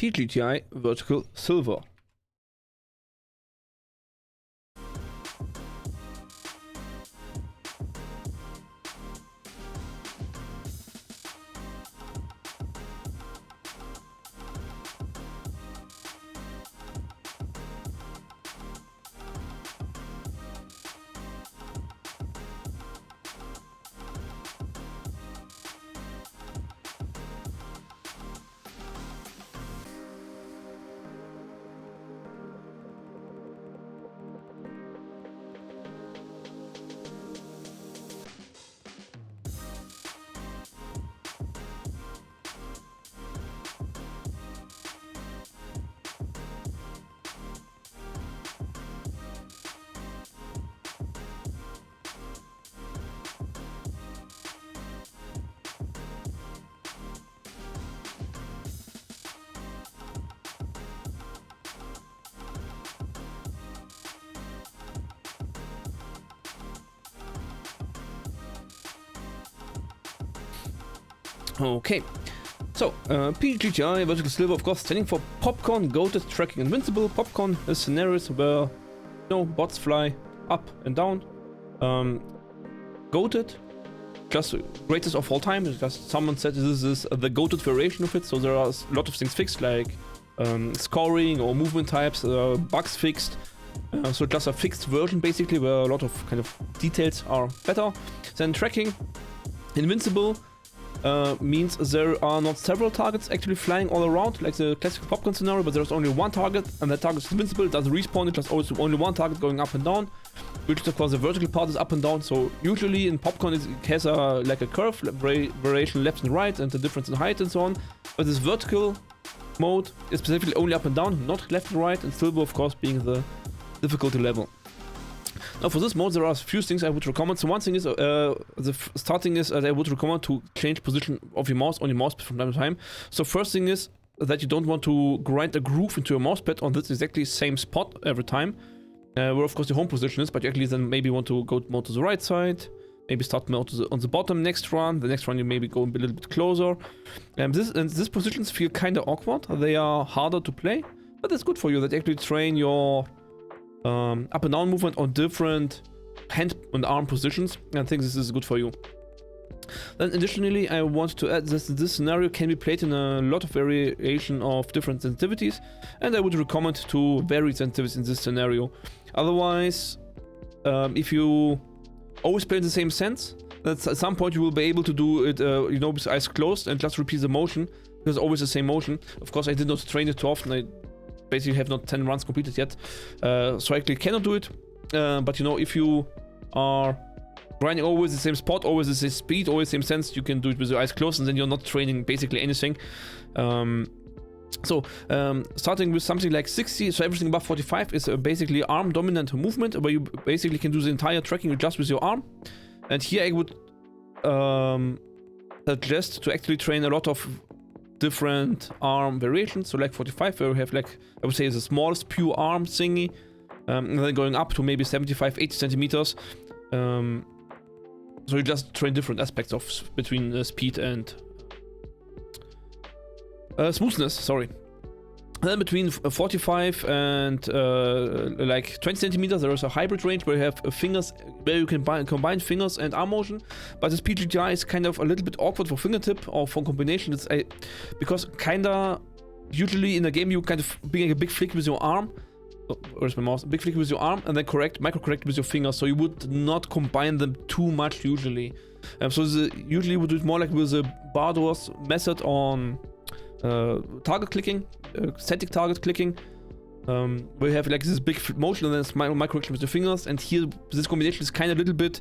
pgti vertical silver. Okay, so pgti vertical silver, of course, standing for popcorn, goated, tracking, invincible. Popcorn is scenarios where bots fly up and down. Goated, just greatest of all time. Just someone said this is the goated variation of it. So there are a lot of things fixed, like scoring or movement types, bugs fixed. So just a fixed version basically, where a lot of kind of details are better. Then tracking, invincible. Means there are not several targets actually flying all around, like the classic popcorn scenario, but there's only one target, and that target is invincible. It doesn't respawn, it just always only one target going up and down, which of course the vertical part is up and down. So usually in popcorn it has like a curve variation left and right, and the difference in height and so on. But this vertical mode is specifically only up and down, not left and right, and silver of course being the difficulty level. Now for this mode there are a few things I would recommend. So one thing is, the starting is I would recommend to change position of your mouse on your mousepad from time to time. So first thing is that you don't want to grind a groove into your mousepad on this exactly same spot every time, where of course the home position is, but you actually then maybe want to go more to the right side, maybe start more on the bottom next run. The next run you maybe go a little bit closer. These positions feel kind of awkward. They are harder to play, but it's good for you that you actually train your up and down movement on different hand and arm positions. I think this is good for you. Then additionally I want to add this scenario can be played in a lot of variation of different sensitivities, and I would recommend to vary sensitivities in this scenario. Otherwise, if you always play in the same sense, at some point you will be able to do it with eyes closed and just repeat the motion, because it's always the same motion. Of course I did not train it too often. I basically have not 10 runs completed yet, so I actually cannot do it. But if you are grinding always the same spot, always the same speed, always the same sense, you can do it with your eyes closed, and then you're not training basically anything. Starting with something like 60, so everything above 45 is basically arm dominant movement, where you basically can do the entire tracking just with your arm. And here I would suggest to actually train a lot of different arm variations. So like 45, where we have, like, I would say the smallest pure arm thingy, and then going up to maybe 75, 80 centimeters. So you just train different aspects of between speed and smoothness, sorry. And then between 45 and like 20 centimeters, there is a hybrid range where you have fingers, where you can combine fingers and arm motion. But this pgti is kind of a little bit awkward for fingertip or for combination. It's because kinda usually in a game you kind of bring a big flick with your arm. Where's my mouse? A big flick with your arm, and then micro correct with your fingers. So you would not combine them too much usually. So usually we do it more like with the Bardor's method on target clicking, static target clicking, where you have like this big motion and then micro correction with your fingers. And here this combination is kind of a little bit,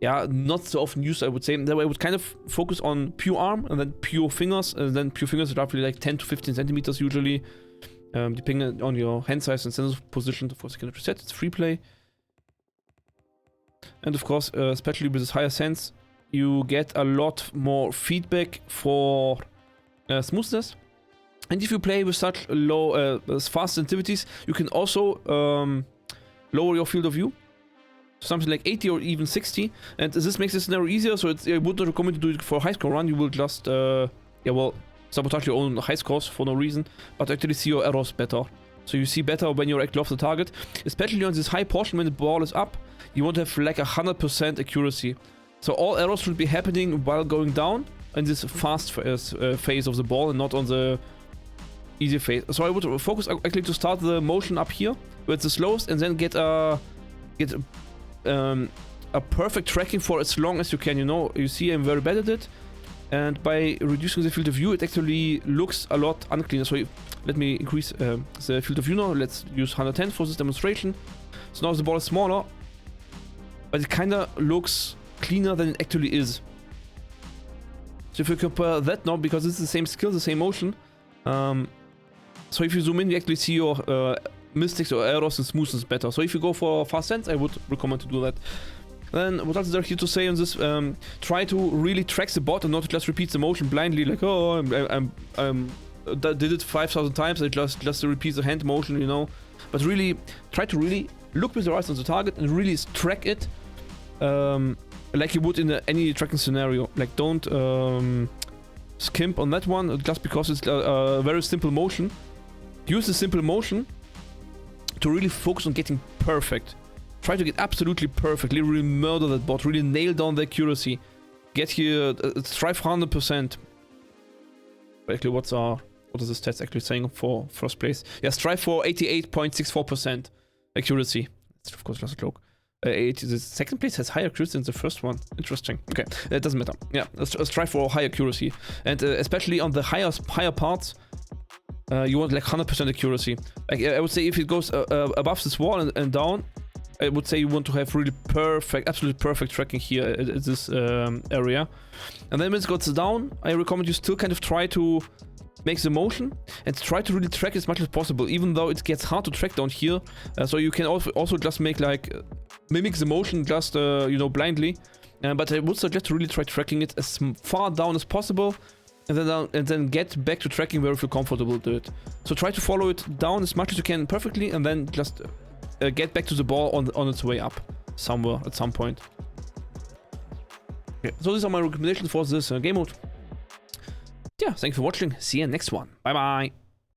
not so often used, I would say. That way I would kind of focus on pure arm and then pure fingers, and then pure fingers are roughly like 10 to 15 centimeters usually, depending on your hand size and sensor position. Of course you can preset, it's free play. And of course, especially with this higher sense, you get a lot more feedback for smoothness. And if you play with such low, fast sensitivities, you can also lower your field of view, something like 80 or even 60, and this makes the scenario easier. So I would not recommend to do it for a high score run. You will just, sabotage your own high scores for no reason, but actually see your errors better. So you see better when you're actually off the target, especially on this high portion when the ball is up. You want to have like 100% accuracy. So all errors should be happening while going down in this fast phase of the ball and not on the easy phase. So I would focus actually to start the motion up here where it's the slowest, and then get a perfect tracking for as long as you can. You know, you see I'm very bad at it, and by reducing the field of view, it actually looks a lot uncleaner. So let me increase the field of view now. Let's use 110 for this demonstration. So now the ball is smaller, but it kind of looks cleaner than it actually is. So if you compare that now, because it's the same skill, the same motion, so if you zoom in, you actually see your mistakes or errors and smoothness better. So if you go for fast sense, I would recommend to do that. Then what else is there here to say on this? Try to really track the bot and not just repeat the motion blindly, like, oh, I did it 5,000 times, I just repeat the hand motion, you know. But really, try to really look with your eyes on the target and really track it like you would in any tracking scenario. Like, don't skimp on that one just because it's a very simple motion. Use the simple motion to really focus on getting perfect. Try to get absolutely perfect, really murder that bot, really nail down the accuracy. Get here, strive for 100%. Actually, what is the stats actually saying for first place? Yeah, strive for 88.64% accuracy. That's of course just a joke. The second place has higher accuracy than the first one. Interesting. Okay, it doesn't matter. Yeah, strive for high accuracy, and especially on the higher parts, you want like 100% accuracy. Like I would say, if it goes above this wall and down, I would say you want to have really perfect, absolutely perfect tracking here at this area. And then when it goes down, I recommend you still kind of try to make the motion and try to really track as much as possible, even though it gets hard to track down here. So you can also just make like mimic the motion just you know, blindly. But I would suggest to really try tracking it as far down as possible, and then get back to tracking where you feel comfortable to it. So try to follow it down as much as you can perfectly, and then just get back to the ball on its way up somewhere at some point. Okay, so these are my recommendations for this game mode. Yeah, thanks for watching. See you next one. Bye bye.